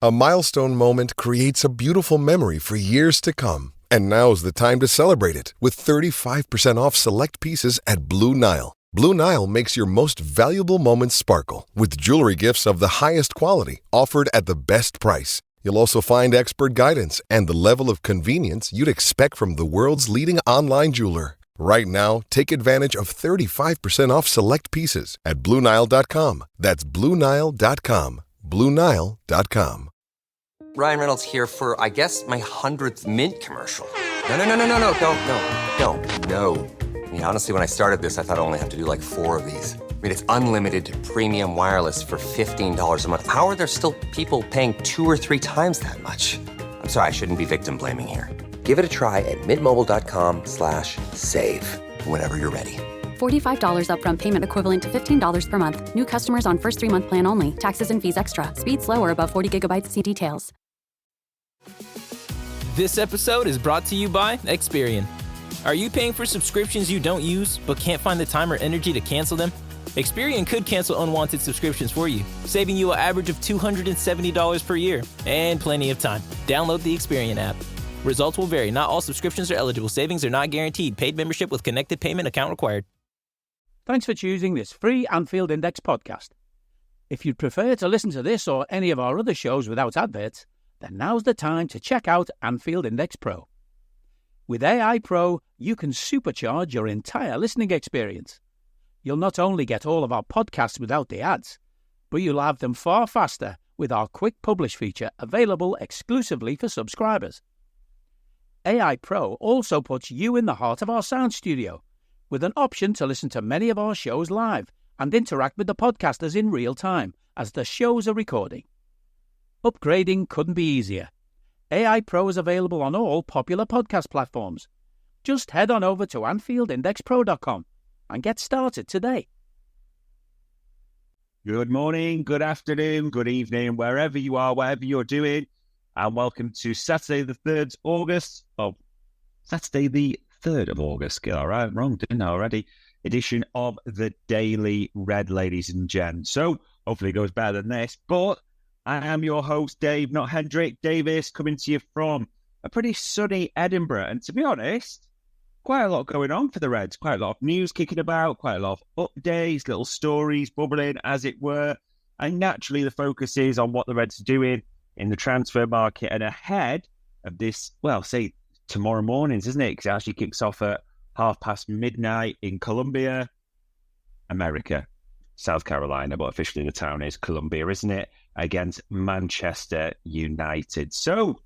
A milestone moment creates a beautiful memory for years to come. And now's the time to celebrate it with 35% off select pieces at Blue Nile. Blue Nile makes your most valuable moments sparkle with jewelry gifts of the highest quality offered at the best price. You'll also find expert guidance and the level of convenience you'd expect from the world's leading online jeweler. Right now, take advantage of 35% off select pieces at BlueNile.com. That's BlueNile.com. BlueNile.com. Ryan Reynolds here for, I guess, my 100th Mint commercial. No, don't. I mean, honestly, when I started this, I thought I only have to do like 4 of these. I mean, it's unlimited premium wireless for $15 a month. How are there still people paying 2 or 3 times that much? I'm sorry, I shouldn't be victim blaming here. Give it a try at mintmobile.com/save. Whenever you're ready. $45 upfront payment equivalent to $15 per month. New customers on first 3-month plan only. Taxes and fees extra. Speed slower above 40 gigabytes. See details. This episode is brought to you by Experian. Are you paying for subscriptions you don't use but can't find the time or energy to cancel them? Experian could cancel unwanted subscriptions for you, saving you an average of $270 per year and plenty of time. Download the Experian app. Results will vary. Not all subscriptions are eligible. Savings are not guaranteed. Paid membership with connected payment account required. Thanks for choosing this free Anfield Index podcast. If you'd prefer to listen to this or any of our other shows without adverts, then now's the time to check out Anfield Index Pro. With AI Pro, you can supercharge your entire listening experience. You'll not only get all of our podcasts without the ads, but you'll have them far faster with our Quick Publish feature available exclusively for subscribers. AI Pro also puts you in the heart of our sound studio, with an option to listen to many of our shows live and interact with the podcasters in real time as the shows are recording. Upgrading couldn't be easier. AI Pro is available on all popular podcast platforms. Just head on over to AnfieldIndexPro.com and get started today. Good morning, good afternoon, good evening, wherever you are, whatever you're doing, and welcome to Saturday the 3rd of August. Get all right, wrong, didn't I already? Edition of the Daily Red, ladies and gents. So, hopefully it goes better than this, but I am your host, Dave, not Hendrik Davis, coming to you from a pretty sunny Edinburgh. And to be honest, quite a lot going on for the Reds. Quite a lot of news kicking about, quite a lot of updates, little stories bubbling, as it were. And naturally, the focus is on what the Reds are doing in the transfer market and ahead of this, well, say tomorrow mornings, isn't it? Because it actually kicks off at midnight in Columbia, America. South Carolina, but officially the town is Columbia, isn't it? Against Manchester United. So,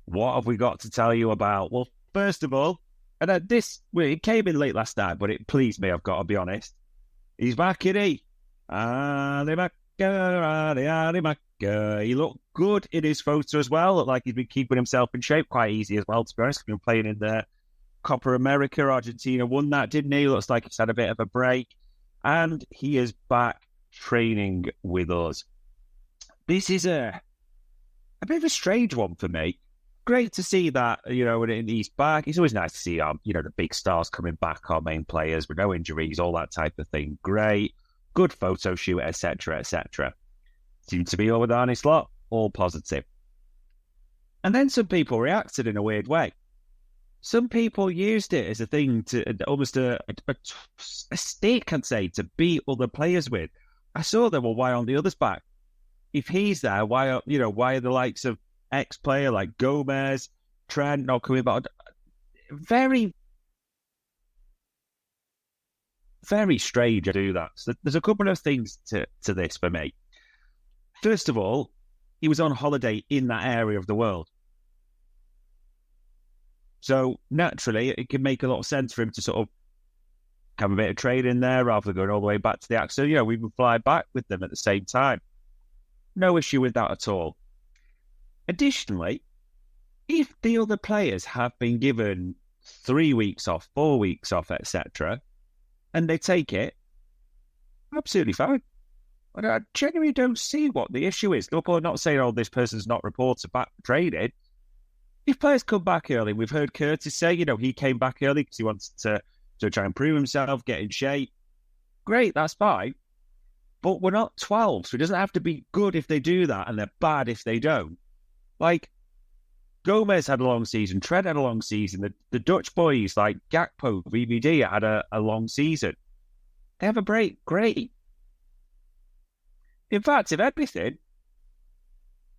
what have we got to tell you about? Well, first of all, and it came in late last night, but it pleased me, I've got to be honest. He's back, isn't he? He looked good in his photo as well. Looked like he's been keeping himself in shape, quite easy as well, to be honest. He's been playing in the Copa America. Argentina won that, didn't he? Looks like he's had a bit of a break. And he is back training with us. This is a bit of a strange one for me. Great to see that, when he's back. It's always nice to see, the big stars coming back, our main players with no injuries, all that type of thing. Great. Good photo shoot, etc., etc. Seemed to be all with Arne slot, all positive. And then some people reacted in a weird way. Some people used it as a thing to almost a stick, I'd say, to beat other players with. I saw them, well, why aren't the others back? If he's there, why are the likes of ex-player like Gomez, Trent not coming back? Very, very strange to do that. So there's a couple of things to this for me. First of all, he was on holiday in that area of the world. So naturally, it can make a lot of sense for him to sort of have a bit of training there rather than going all the way back to the act. So, we would fly back with them at the same time. No issue with that at all. Additionally, if the other players have been given 3 weeks off, 4 weeks off, etc., and they take it, absolutely fine. But I genuinely don't see what the issue is. Liverpool are not saying, this person's not reported back for training. If players come back early, we've heard Curtis say, he came back early because he wanted to try and prove himself, get in shape. Great, that's fine. But we're not 12, so it doesn't have to be good if they do that and they're bad if they don't. Like, Gomez had a long season, Trent had a long season, the Dutch boys like Gakpo, VVD had a long season. They have a break, great. In fact, if anything,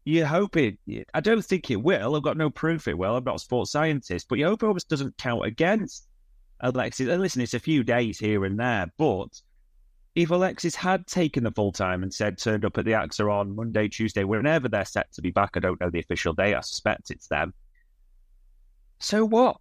you hope it, I don't think it will, I've got no proof it will, I'm not a sports scientist, but you hope it almost doesn't count against Alexis. And listen, it's a few days here and there, but if Alexis had taken the full time and turned up at the AXA on Monday, Tuesday, whenever they're set to be back, I don't know the official day, I suspect it's them. So what?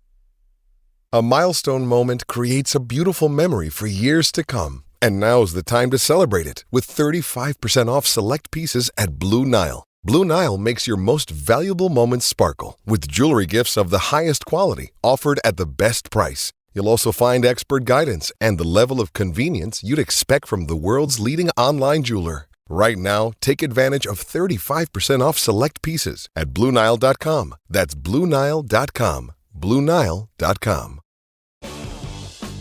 A milestone moment creates a beautiful memory for years to come. And now's the time to celebrate it with 35% off select pieces at Blue Nile. Blue Nile makes your most valuable moments sparkle with jewelry gifts of the highest quality offered at the best price. You'll also find expert guidance and the level of convenience you'd expect from the world's leading online jeweler. Right now, take advantage of 35% off select pieces at BlueNile.com. That's BlueNile.com. BlueNile.com.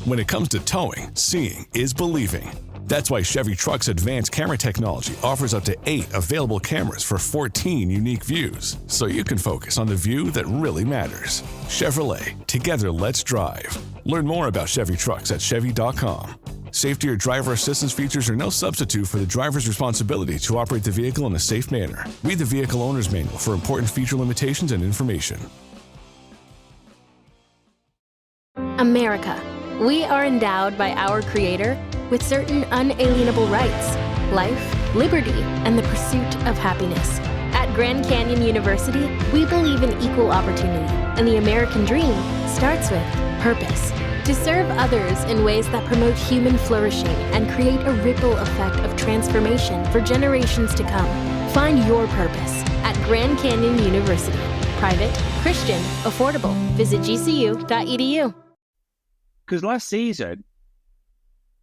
When it comes to towing, seeing is believing. That's why Chevy Truck's advanced camera technology offers up to 8 available cameras for 14 unique views, so you can focus on the view that really matters. Chevrolet, together let's drive. Learn more about Chevy Trucks at Chevy.com. Safety or driver assistance features are no substitute for the driver's responsibility to operate the vehicle in a safe manner. Read the Vehicle Owner's Manual for important feature limitations and information. America. We are endowed by our Creator with certain unalienable rights: life, liberty, and the pursuit of happiness. At Grand Canyon University, we believe in equal opportunity, and the American dream starts with purpose. To serve others in ways that promote human flourishing and create a ripple effect of transformation for generations to come. Find your purpose at Grand Canyon University. Private, Christian, affordable. Visit gcu.edu. Because last season,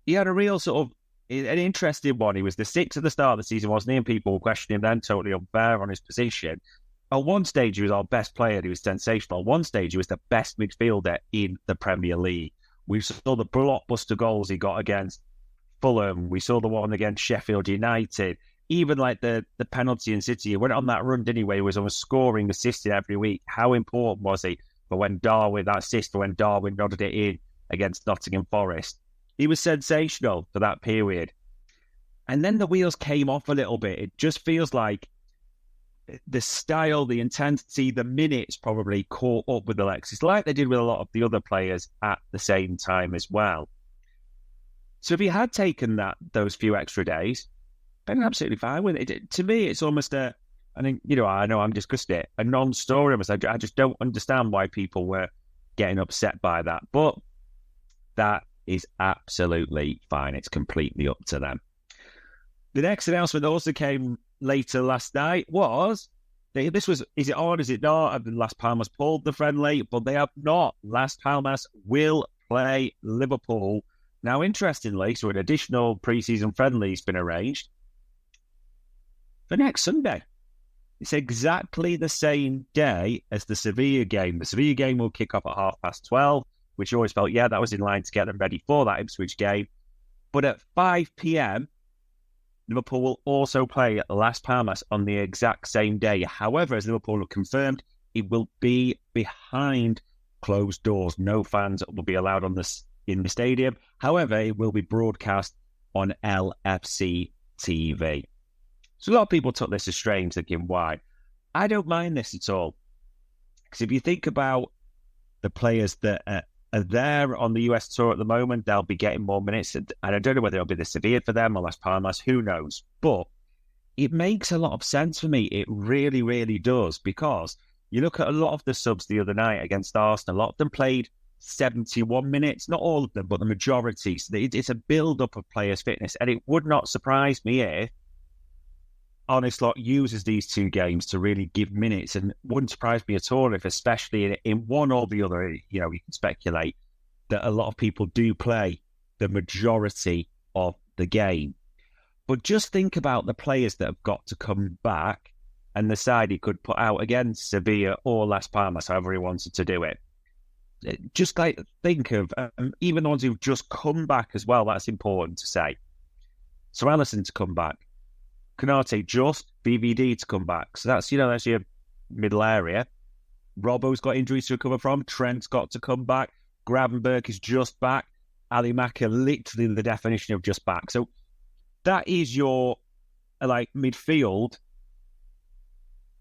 he had a real sort of an interesting one. He was the 6th at the start of the season, wasn't he? And people were questioning him then, totally unfair on his position. At one stage, he was our best player. He was sensational. At one stage, he was the best midfielder in the Premier League. We saw the blockbuster goals he got against Fulham. We saw the one against Sheffield United. Even like the penalty in City. He went on that run, didn't he, where he was almost scoring, assisting every week. How important was he for when Darwin, that assist for when Darwin nodded it in against Nottingham Forest? He was sensational for that period. And then the wheels came off a little bit. It just feels like the style, the intensity, the minutes probably caught up with Alexis, like they did with a lot of the other players at the same time as well. So if he had taken those few extra days, been absolutely fine with it. To me, it's almost I know I'm discussing it, a non-story. I just don't understand why people were getting upset by that. But that is absolutely fine. It's completely up to them. The next announcement that also came later last night was, is it on, is it not? Las Palmas pulled the friendly, but they have not. Las Palmas will play Liverpool. Now, interestingly, so an additional pre-season friendly has been arranged for next Sunday. It's exactly the same day as the Sevilla game. The Sevilla game will kick off at 12:30, which you always felt, that was in line to get them ready for that Ipswich game. But at 5 p.m, Liverpool will also play Las Palmas on the exact same day. However, as Liverpool have confirmed, it will be behind closed doors. No fans will be allowed in the stadium. However, it will be broadcast on LFC TV. So a lot of people took this as strange, thinking, why? I don't mind this at all. Because if you think about the players that are there on the US tour at the moment, they'll be getting more minutes. And I don't know whether it'll be the Sevilla for them or Las Palmas, who knows? But it makes a lot of sense for me. It really, really does. Because you look at a lot of the subs the other night against Arsenal, a lot of them played 71 minutes. Not all of them, but the majority. So it's a build-up of players' fitness. And it would not surprise me if Arne uses these two games to really give minutes, and wouldn't surprise me at all if, especially in one or the other, you can speculate that a lot of people do play the majority of the game. But just think about the players that have got to come back and the side he could put out against Sevilla or Las Palmas, however he wanted to do it. Just think of even the ones who've just come back as well. That's important to say. So Alisson to come back. Konate just, BVD to come back. So that's your middle area. Robbo's got injuries to recover from. Trent's got to come back. Gravenberch is just back. Ali Maka, literally the definition of just back. So that is your midfield.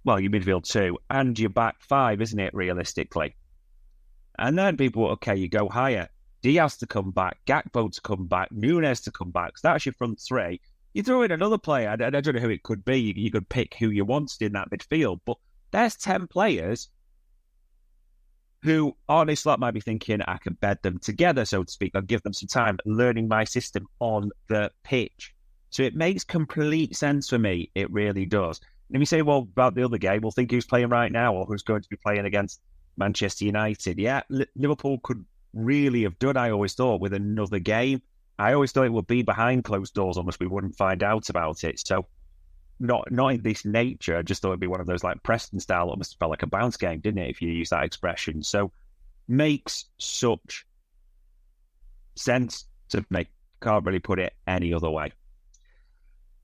Well, your midfield 2 and your back 5, isn't it, realistically? And then people, okay, you go higher. Diaz to come back, Gakpo to come back, Nunes to come back. So that's your front 3. You throw in another player, I don't know who it could be. You could pick who you wanted in that midfield. But there's 10 players who, Arne Slot might be thinking, I can bed them together, so to speak. I'll give them some time learning my system on the pitch. So it makes complete sense for me. It really does. And if you say, well, about the other game, we'll think who's playing right now or who's going to be playing against Manchester United. Yeah, Liverpool could really have done, I always thought, with another game. I always thought it would be behind closed doors, almost we wouldn't find out about it. So not in this nature. I just thought it'd be one of those like Preston style, almost felt like a bounce game, didn't it, if you use that expression? So makes such sense to make. Can't really put it any other way.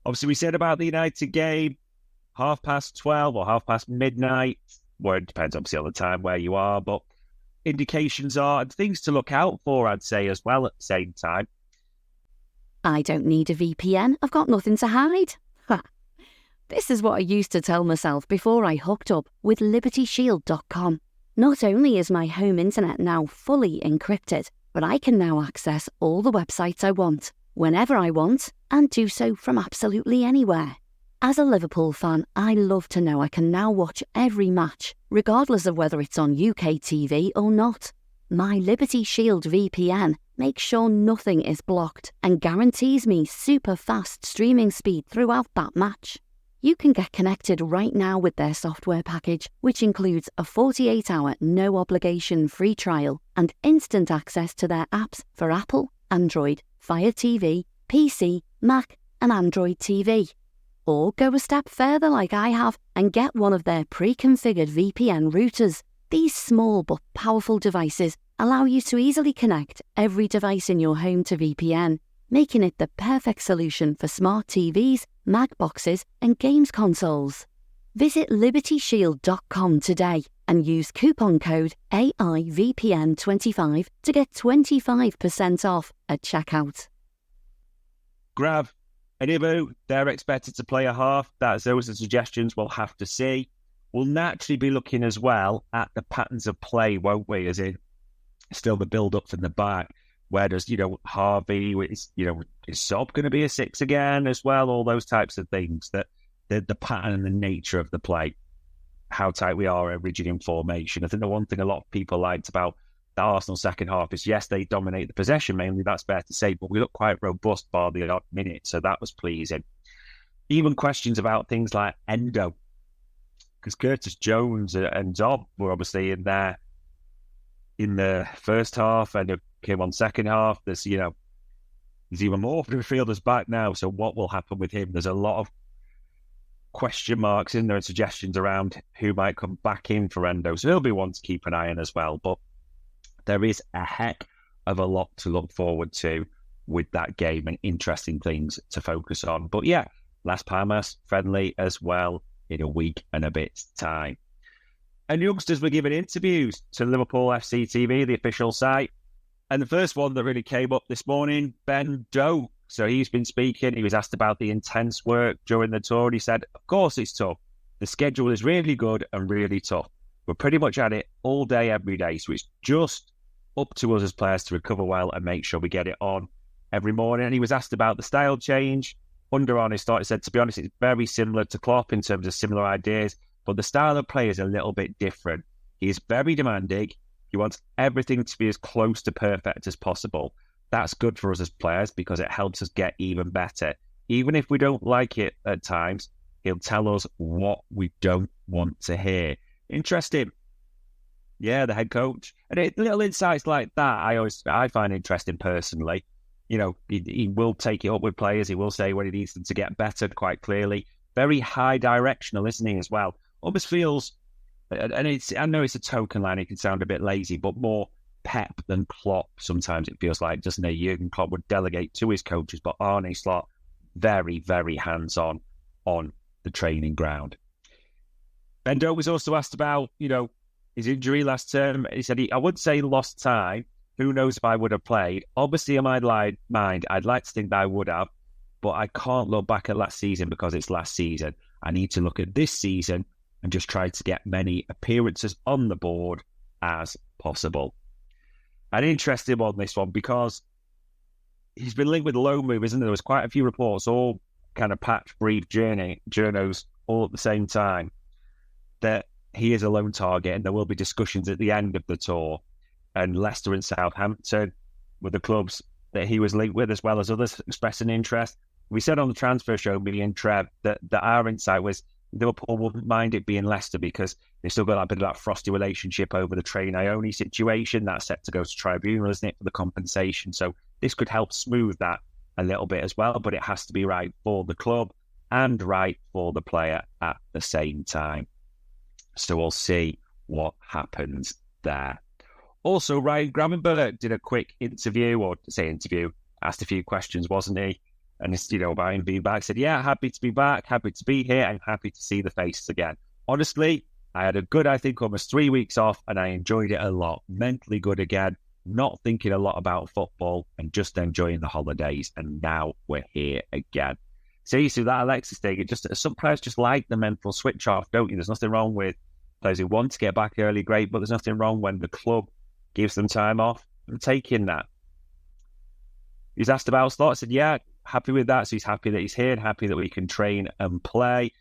Obviously, we said about the United game, 12:30 or 12:30 midnight. Well, it depends obviously on the time where you are, but indications are and things to look out for, I'd say, as well at the same time. I don't need a VPN. I've got nothing to hide. This is what I used to tell myself before I hooked up with LibertyShield.com. Not only is my home internet now fully encrypted, but I can now access all the websites I want, whenever I want, and do so from absolutely anywhere. As a Liverpool fan, I love to know I can now watch every match, regardless of whether it's on UK TV or not. My Liberty Shield VPN makes sure nothing is blocked and guarantees me super fast streaming speed throughout that match. You can get connected right now with their software package, which includes a 48-hour no-obligation free trial and instant access to their apps for Apple, Android, Fire TV, PC, Mac and Android TV. Or go a step further like I have and get one of their pre-configured VPN routers. These small but powerful devices allow you to easily connect every device in your home to VPN, making it the perfect solution for smart TVs, Mac boxes and games consoles. Visit LibertyShield.com today and use coupon code AIVPN25 to get 25% off at checkout. Grav, Anibu, they're expected to play a half. Those are the suggestions we'll have to see. We'll naturally be looking as well at the patterns of play, won't we? As in, still the build-up from the back. Where does, Harvey, is Sob going to be a 6 again as well? All those types of things, that the pattern and the nature of the play, how tight we are at rigid in formation. I think the one thing a lot of people liked about the Arsenal second half is, yes, they dominate the possession mainly, that's fair to say, but we look quite robust bar the odd minute, so that was pleasing. Even questions about things like Endo, because Curtis Jones and Zob were obviously in there in the first half and came on second half. There's even more midfielders back now, so what will happen with him? There's a lot of question marks in there and suggestions around who might come back in for Endo, so he'll be one to keep an eye on as well. But there is a heck of a lot to look forward to with that game and interesting things to focus on. But yeah, Las Palmas friendly as well in a week and a bit's time. And youngsters were giving interviews to Liverpool FC TV, the official site. And the first one that really came up this morning, Ben Doe. So he's been speaking. He was asked about the intense work during the tour. And he said, of course it's tough. The schedule is really good and really tough. We're pretty much at it all day, every day. So it's just up to us as players to recover well and make sure we get it on every morning. And he was asked about the style change. Under Arne Slot, he said, to be honest, it's very similar to Klopp in terms of similar ideas, but the style of play is a little bit different. He is very demanding. He wants everything to be as close to perfect as possible. That's good for us as players because it helps us get even better. Even if we don't like it at times, he'll tell us what we don't want to hear. Interesting. Yeah, the head coach. And little insights like that I find interesting personally. He will take it up with players. He will say when he needs them to get better quite clearly. Very high directional, isn't he, as well? Almost feels, and I know it's a token line, it can sound a bit lazy, but more Pep than Klopp sometimes it feels like, doesn't he? Jurgen Klopp would delegate to his coaches, but Arne Slot very, very hands-on on the training ground. Bendo was also asked about, his injury last term. He said, I would say lost time. Who knows if I would have played? Obviously, in my mind, I'd like to think that I would have, but I can't look back at last season because it's last season. I need to look at this season and just try to get many appearances on the board as possible. An interesting one, this one, because he's been linked with a loan move, isn't there? There was quite a few reports, all kind of patch, brief journos, all at the same time, that he is a loan target, and there will be discussions at the end of the tour. And Leicester and Southampton were the clubs that he was linked with, as well as others expressing interest. We said on the transfer show, me and Trev, that our insight was Liverpool wouldn't mind it being Leicester because they've still got a bit of that frosty relationship over the Trey Ione situation. That's set to go to tribunal, isn't it, for the compensation? So this could help smooth that a little bit as well, but it has to be right for the club and right for the player at the same time. So we'll see what happens there. Also, Ryan Gravenberg did a quick interview, asked a few questions, wasn't he? And it's, about him being back, said, yeah, happy to be back, happy to be here, and happy to see the faces again. Honestly, I had a good, almost 3 weeks off, and I enjoyed it a lot. Mentally good again, not thinking a lot about football, and just enjoying the holidays. And now we're here again. So you see that Alexis thing, some players just like the mental switch off, don't you? There's nothing wrong with players who want to get back early, great, but there's nothing wrong when the club gives them time off and taking that. He's asked about his thoughts. Said, yeah, happy with that. So he's happy that he's here and happy that we can train and play.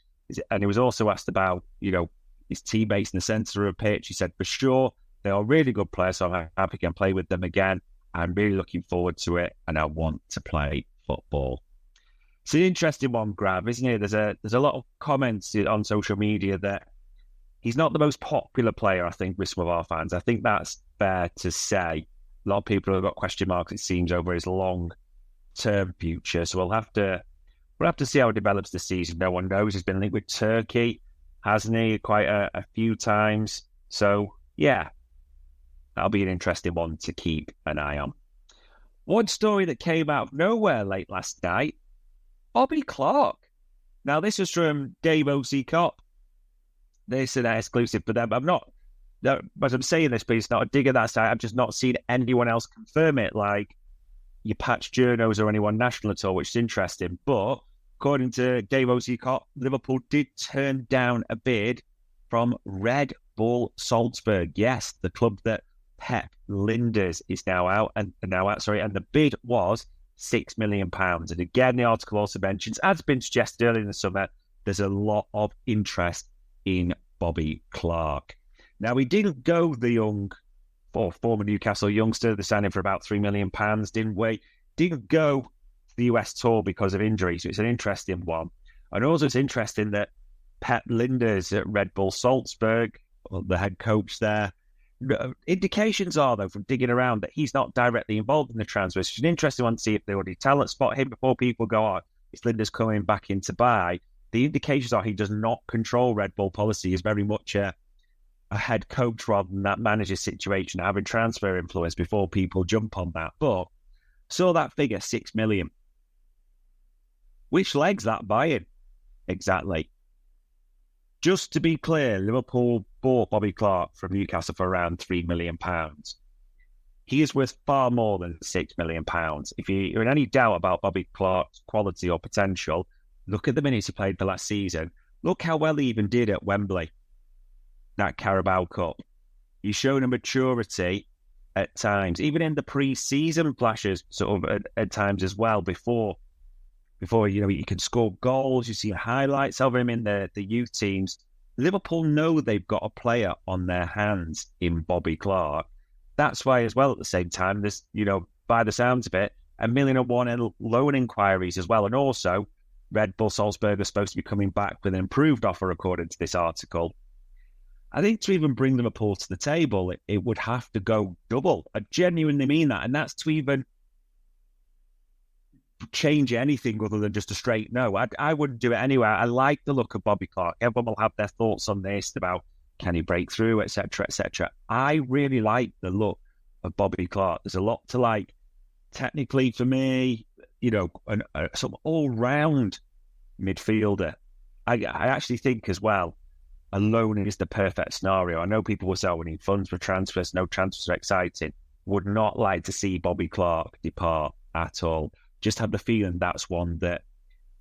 And he was also asked about, his teammates in the centre of the pitch. He said, for sure, they are really good players, so I'm happy I can play with them again. I'm really looking forward to it, and I want to play football. It's an interesting one, Grav, isn't it? There's a lot of comments on social media that he's not the most popular player, I think, with some of our fans. I think that's fair to say. A lot of people have got question marks, it seems, over his long-term future. So we'll have to see how it develops this season. No one knows. He's been linked with Turkey, hasn't he? Quite a few times. So, yeah, that'll be an interesting one to keep an eye on. One story that came out of nowhere late last night, Bobby Clark. Now, this was from Dave O.C. Cop. This is an exclusive for them. As I'm saying this, but it's not a dig at that side. I've just not seen anyone else confirm it, like your patch journos or anyone national at all, which is interesting. But according to Dave O.C. Cop, Liverpool did turn down a bid from Red Bull Salzburg. Yes, the club that Pep Linders is now out, and the bid was £6 million. And again, the article also mentions, as has been suggested earlier in the summer, there's a lot of interest in Bobby Clark. Now, we didn't go the young, or former Newcastle youngster, the signing for about £3 million, didn't we? Didn't go to the US tour because of injury, so it's an interesting one. And also it's interesting that Pep Linders at Red Bull Salzburg, the head coach there, indications are, though, from digging around, that he's not directly involved in the transfers. It's an interesting one to see if they already talent spot him before people go, oh, it's Linders coming back in to buy. The indications are he does not control Red Bull policy. He's very much a head coach rather than that manager situation, having transfer influence before people jump on that. But saw that figure, 6 million. Which leg's that buying? Exactly. Just to be clear, Liverpool bought Bobby Clark from Newcastle for around £3 million. He is worth far more than £6 million. If you're in any doubt about Bobby Clark's quality or potential, look at the minutes he played for last season. Look how well he even did at Wembley, that Carabao Cup. He's shown a maturity at times, even in the pre-season flashes, sort of at times as well, before he can score goals. You see highlights of him in the youth teams. Liverpool know they've got a player on their hands in Bobby Clark. That's why, as well, at the same time, there's, by the sounds of it, 1,000,001 loan inquiries as well. And also, Red Bull Salzburg are supposed to be coming back with an improved offer, according to this article. I think to even bring Liverpool to the table, it would have to go double. I genuinely mean that. And that's to even change anything other than just a straight no. I wouldn't do it anyway. I like the look of Bobby Clark. Everyone will have their thoughts on this about can he break through, etc., etc. I really like the look of Bobby Clark. There's a lot to like. Technically, for me, some all-round midfielder. I actually think as well, a loan is the perfect scenario. I know people will say, we need funds for transfers. No transfers are exciting. Would not like to see Bobby Clark depart at all. Just have the feeling that's one that,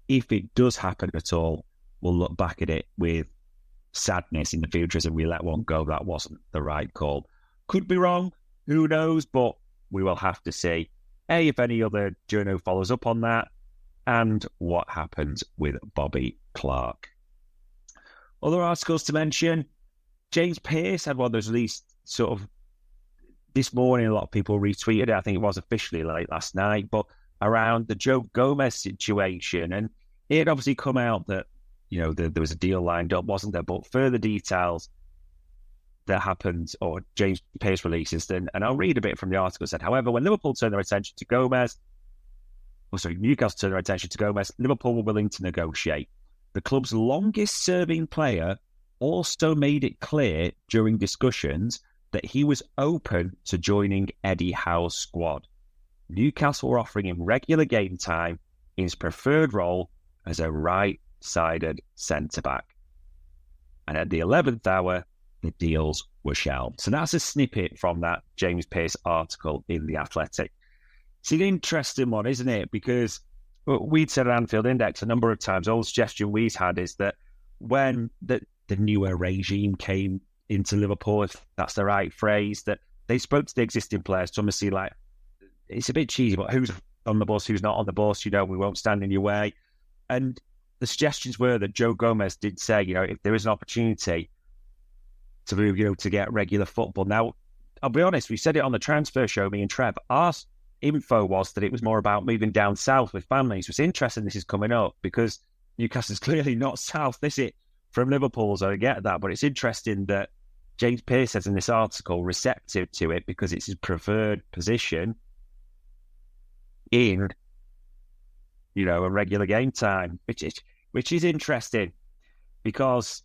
if it does happen at all, we'll look back at it with sadness in the future as we let one go. That wasn't the right call. Could be wrong. Who knows? But we will have to see, if any other journal follows up on that, and what happens with Bobby Clark. Other articles to mention, James Pearce had one of those released sort of this morning. A lot of people retweeted it. I think it was officially late last night, but around the Joe Gomez situation. And it had obviously come out that, there was a deal lined up, wasn't there? But further details that happened, or James Pearce releases, and I'll read a bit from the article. It said, however, when Liverpool turned their attention to Gomez, Newcastle turned their attention to Gomez, Liverpool were willing to negotiate. The club's longest-serving player also made it clear during discussions that he was open to joining Eddie Howe's squad. Newcastle were offering him regular game time in his preferred role as a right-sided centre-back. And at the 11th hour, the deals were shelved. So that's a snippet from that James Pearce article in The Athletic. It's an interesting one, isn't it? Because we'd said at Anfield Index a number of times, all suggestion we've had is that when the newer regime came into Liverpool, if that's the right phrase, that they spoke to the existing players to almost see, like, it's a bit cheesy, but who's on the bus, who's not on the bus, we won't stand in your way. And the suggestions were that Joe Gomez did say, if there is an opportunity to move, to get regular football. Now, I'll be honest, we said it on the transfer show, me and Trev, our info was that it was more about moving down south with families. It's interesting this is coming up because Newcastle's clearly not south, is it, from Liverpool, so I get that. But it's interesting that James Pearce says in this article, receptive to it because it's his preferred position in, a regular game time, which is interesting because,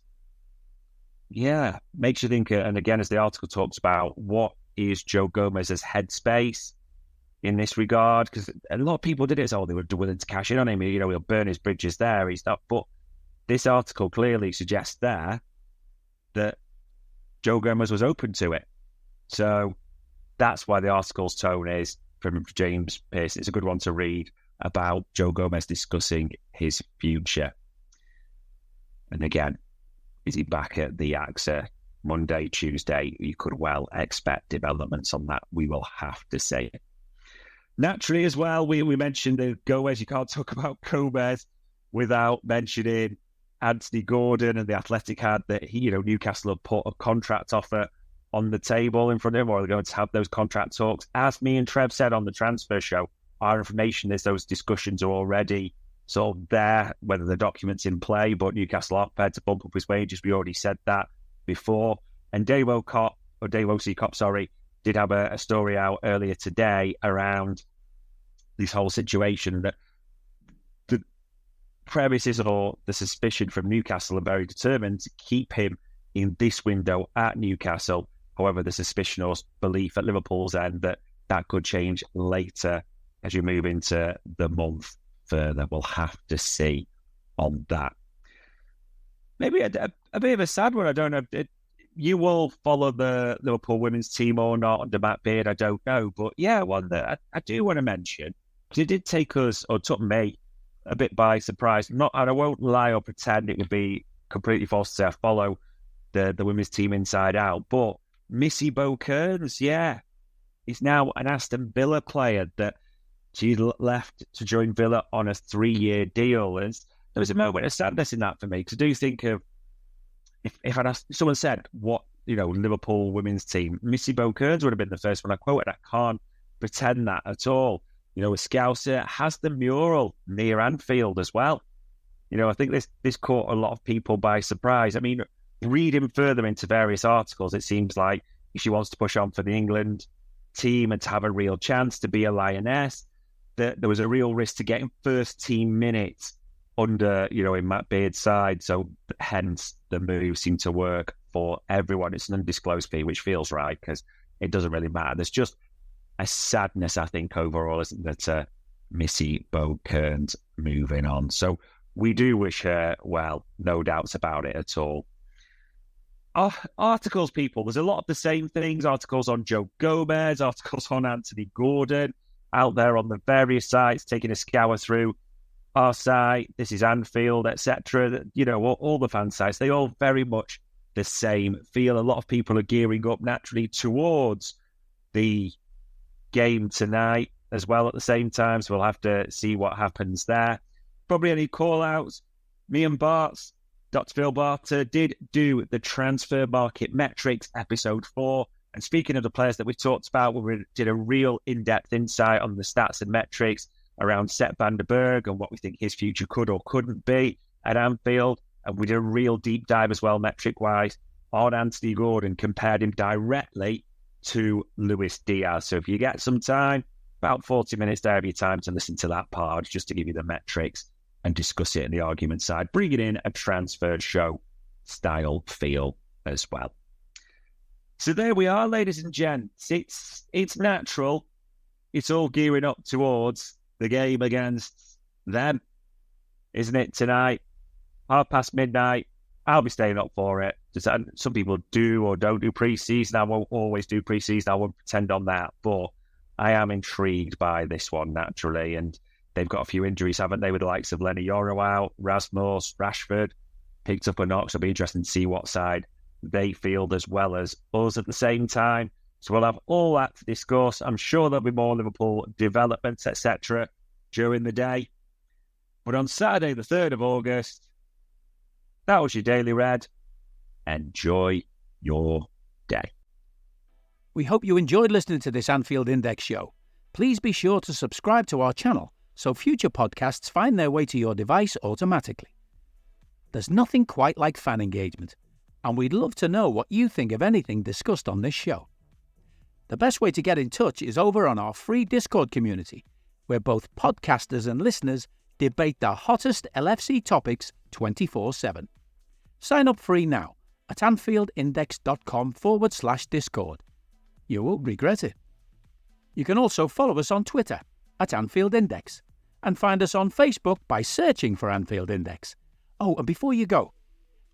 makes you think, and again, as the article talks about, what is Joe Gomez's headspace in this regard? Because a lot of people did it, they were willing to cash in on him, he'll burn his bridges there, he's not. But this article clearly suggests there that Joe Gomez was open to it. So that's why the article's tone is, from James Pearce, it's a good one to read, about Joe Gomez discussing his future. And again, is he back at the AXA Monday, Tuesday? You could well expect developments on that. We will have to say it. Naturally, as well, we mentioned the Gomez. You can't talk about Gomez without mentioning Anthony Gordon, and the Athletic had that Newcastle have put a contract offer on the table in front of him, or they're going to have those contract talks. As me and Trev said on the transfer show, our information is those discussions are already sort of there, whether the document's in play, but Newcastle are prepared to bump up his wages. We already said that before. And Dave Ocott, did have a story out earlier today around this whole situation, that the premises or the suspicion from Newcastle are very determined to keep him in this window at Newcastle. However, the suspicion or belief at Liverpool's end that could change later as you move into the month further. We'll have to see on that. Maybe a bit of a sad one. I don't know if you will follow the Liverpool women's team or not under Matt Beard. I don't know. But one that I do want to mention, because it did took me a bit by surprise. And I won't lie or pretend it would be completely false to say I follow the women's team inside out. But Missy Bo-Kearns, is now an Aston Villa player that she left to join Villa on a 3-year deal. And there was a moment of sadness in that for me, because I do think of, if I'd asked, someone said, what, Liverpool women's team, Missy Bo-Kearns would have been the first one I quoted. I can't pretend that at all. A Scouser has the mural near Anfield as well. I think this caught a lot of people by surprise. I mean, reading further into various articles, it seems like if she wants to push on for the England team and to have a real chance to be a Lioness, that there was a real risk to getting first team minutes under, in Matt Beard's side. So hence the move seemed to work for everyone. It's an undisclosed fee, which feels right because it doesn't really matter. There's just a sadness, I think, overall, isn't there, Missy Bo Kearns moving on. So we do wish her well, no doubts about it at all. Articles, people, there's a lot of the same things. Articles on Joe Gomez, articles on Anthony Gordon, out there on the various sites, taking a scour through our site, This is Anfield, etc. You know, all the fan sites, they all very much the same feel. A lot of people are gearing up naturally towards the game tonight as well at the same time, so we'll have to see what happens there. Probably any call-outs. Me and Dr. Phil Barter did do the Transfer Market Metrics episode 4. And speaking of the players that we talked about, we did a real in-depth insight on the stats and metrics around Sepp van der Berg and what we think his future could or couldn't be at Anfield. And we did a real deep dive as well, metric-wise, on Anthony Gordon, compared him directly to Luis Diaz. So if you get some time, about 40 minutes there of your time to listen to that part, just to give you the metrics and discuss it in the argument side, bringing in a transfer show style feel as well. So there we are, ladies and gents. It's natural. It's all gearing up towards the game against them, isn't it, tonight? midnight. I'll be staying up for it. Some people do or don't do pre-season. I won't always do pre-season. I won't pretend on that. But I am intrigued by this one, naturally. And they've got a few injuries, haven't they, with the likes of Lenny Yoro out, Rasmus, Rashford, picked up a knock. So it'll be interesting to see what side they field as well as us at the same time. So we'll have all that to discuss. I'm sure there'll be more Liverpool developments, etc. during the day. But on Saturday, the 3rd of August, that was your Daily Red. Enjoy your day. We hope you enjoyed listening to this Anfield Index show. Please be sure to subscribe to our channel so future podcasts find their way to your device automatically. There's nothing quite like fan engagement, and we'd love to know what you think of anything discussed on this show. The best way to get in touch is over on our free Discord community, where both podcasters and listeners debate the hottest LFC topics 24/7. Sign up free now at AnfieldIndex.com/Discord. You won't regret it. You can also follow us on Twitter at Anfield Index and find us on Facebook by searching for Anfield Index. Oh, and before you go,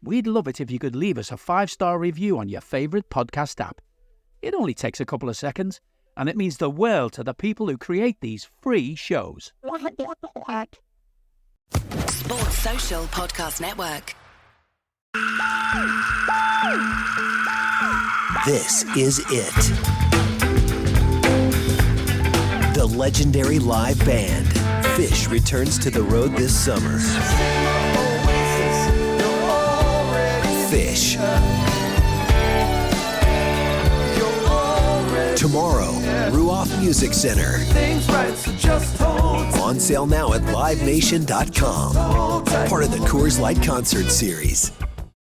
we'd love it if you could leave us a 5-star review on your favourite podcast app. It only takes a couple of seconds, and it means the world to the people who create these free shows. Sports Social Podcast Network. This is it. The legendary live band, Fish, returns to the road this summer. Fish. Tomorrow, Ruoff Music Center. On sale now at livenation.com. Part of the Coors Light Concert Series.